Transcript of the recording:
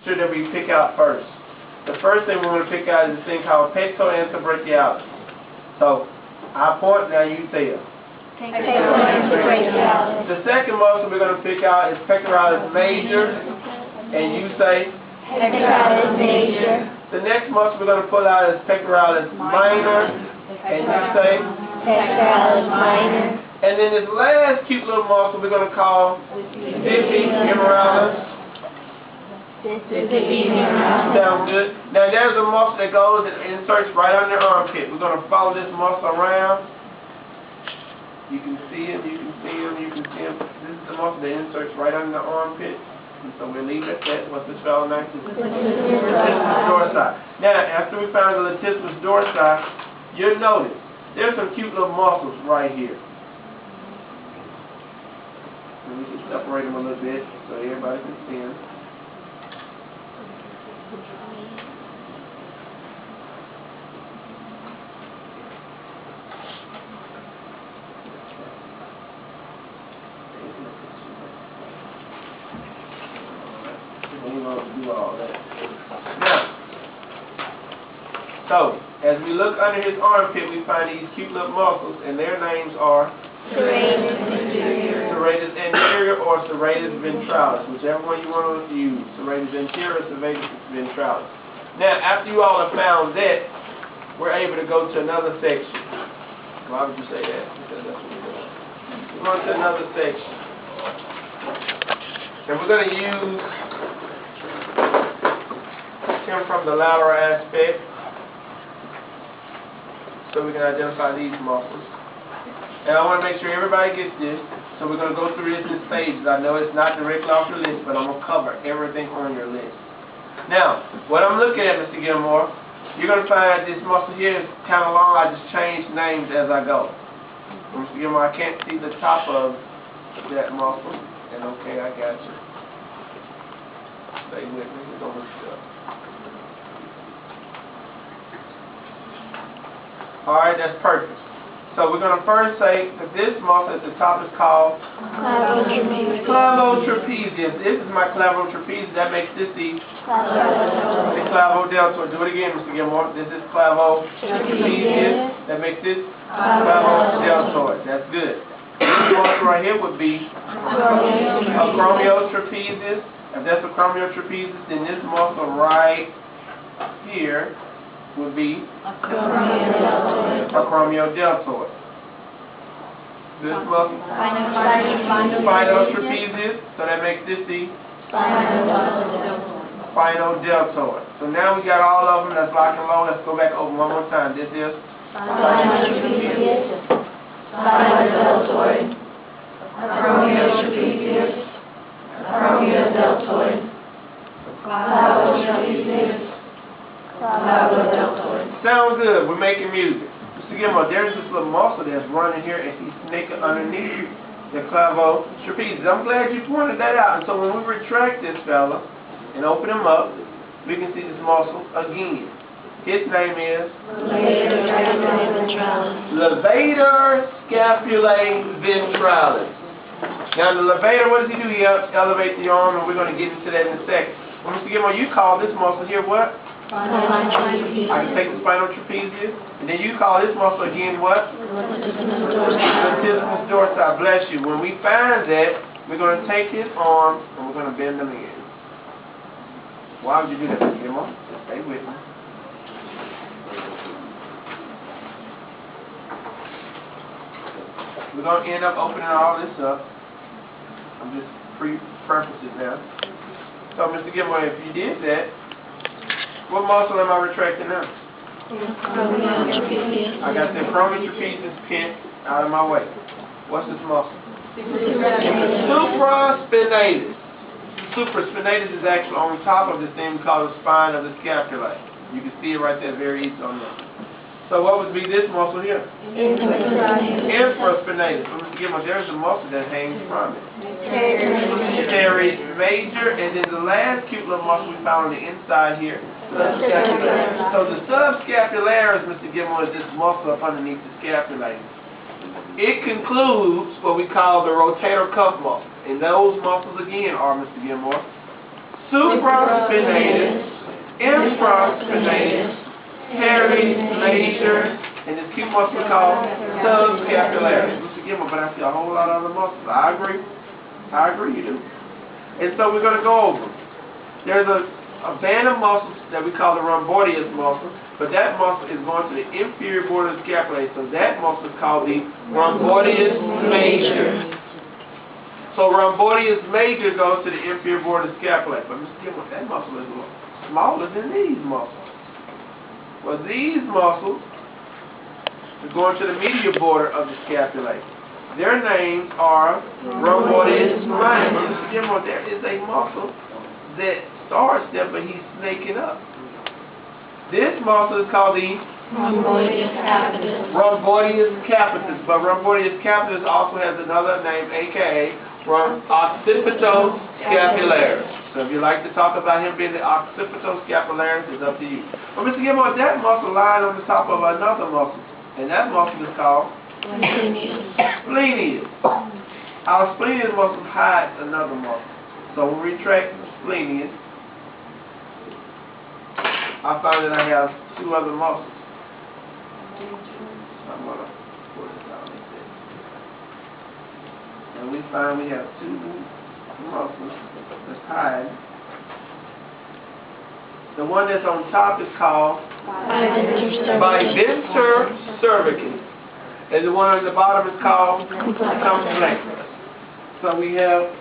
sure that we pick out first. The first thing we want to pick out is this thing called pectorantebrachialis. So, I point, now you say it. Pectorantebrachialis. The second muscle we're going to pick out is pectoralis major, and you say? Pectoralis major. The next muscle we're going to pull out is pectoralis minor, and you say? Pectoralis minor. And then this last cute little muscle we're going to call diphthemoralis. Sound good? Now there's a muscle that goes and inserts right on your armpit. We're going to follow this muscle around. You can see him, you can see him, you can see him. This is the muscle that inserts right on the armpit. And so we'll leave it at that. What's this fellow name? Latissimus dorsi. Now, after we found the latissimus dorsi, you'll notice there's some cute little muscles right here. And we can separate them a little bit so everybody can see them. Do all that. Now, so as we look under his armpit, we find these cute little muscles, and their names are serratus anterior or serratus ventralis, whichever one you want to use. Serratus anterior or serratus ventralis. Now, after you all have found that, we're able to go to another section. Why would you say that? Because that's what we're doing. We're going to another section, and we're going to use him from the lateral aspect so we can identify these muscles. And I want to make sure everybody gets this, so we're going to go through this in stages. I know it's not directly off your list, but I'm going to cover everything on your list. Now, what I'm looking at, Mr. Gilmore, you're going to find this muscle here is kind of long. I just changed names as I go. Mr. Gilmore, I can't see the top of that muscle. And okay, I got you. Stay with me. We're going to look it up. Alright, that's perfect. So we're going to first say that this muscle at the top is called clavotrapezius. This is my clavotrapezius. That makes this the clavodeltoid. Do it again, Mr. Gilmore. This is clavotrapezius. That makes this clavodeltoid. That's good. This muscle right here would be acromiotrapezius. If that's acromiotrapezius, then this muscle right here would be acromiodeltoid. This muscle, spinotrapezius, so that makes this the spinodeltoid. So now we got all of them. That's locked and loaded. Let's go back over one more time. This is spinotrapezius, spinodeltoid, acromiotrapezius, acromiodeltoid, clavotrapezius. Sounds good. We're making music. Mr. Gilmore, there's this little muscle that's running here, and he's naked underneath the clavotrapezius. I'm glad you pointed that out. And so when we retract this fella and open him up, we can see this muscle again. His name is levator scapulae ventralis. Now the levator, what does he do? He elevates the arm, and we're going to get into that in a second. Well, Mr. Gilmore, you call this muscle here what? I can take the spinal trapezius, and then you call this muscle again what? Latissimus dorsi. Bless you. When we find that, we're going to take his arms and we're going to bend them in. Why would you do that, Mr. Gilmore? Just stay with me. We're going to end up opening all this up. I'm just pre-prefaces now. So, Mr. Gilmore, if you did that, what muscle am I retracting now? I got the acromiotrapezius pin out of my way. What's this muscle? Supraspinatus. Supraspinatus is actually on top of this thing called the spine of the scapula. You can see it right there, very easy on there. So what would be this muscle here? Infraspinatus. Mr. Gilmore, there's a muscle that hangs from it. Teres major, and then the last cute little muscle we found on the inside here, subscapularis. So the subscapularis, Mr. Gilmore, is this muscle up underneath the scapula. It concludes what we call the rotator cuff muscle. And those muscles again are, Mr. Gilmore, supraspinatus, infraspinatus, teres major, and this key muscle called subscapularis. Mr. Gilmore, but I see a whole lot of other muscles. I agree, you do. And so we're going to go over them. There's a band of muscles that we call the rhomboideus muscle, but that muscle is going to the inferior border of the scapulae. So that muscle is called the rhomboideus major. So rhomboideus major goes to the inferior border of the scapulae. But Mr. Gilmore, that muscle is smaller than these muscles. Well, these muscles are going to the medial border of the scapulae. Their names are rhomboideus minor. But Mr. Gilmore, there is a muscle that starts there, but he's snaking up. This muscle is called the Rhomboideus capitis. Rhomboideus capitis. But rhomboideus capitis also has another name, aka occipitoscapularis. So if you like to talk about him being the occipitoscapularis, it's up to you. But Mr. Gilmore, that muscle lies on the top of another muscle, and that muscle is called splenius. Our splenius muscle hides another muscle. So when we retract the splenius, I find that I have two other muscles. I'm going to pull this out like this. And we find we have two muscles that's hiding. The one that's on top is called biventor cervicus. And the one on the bottom is called complexus. So we have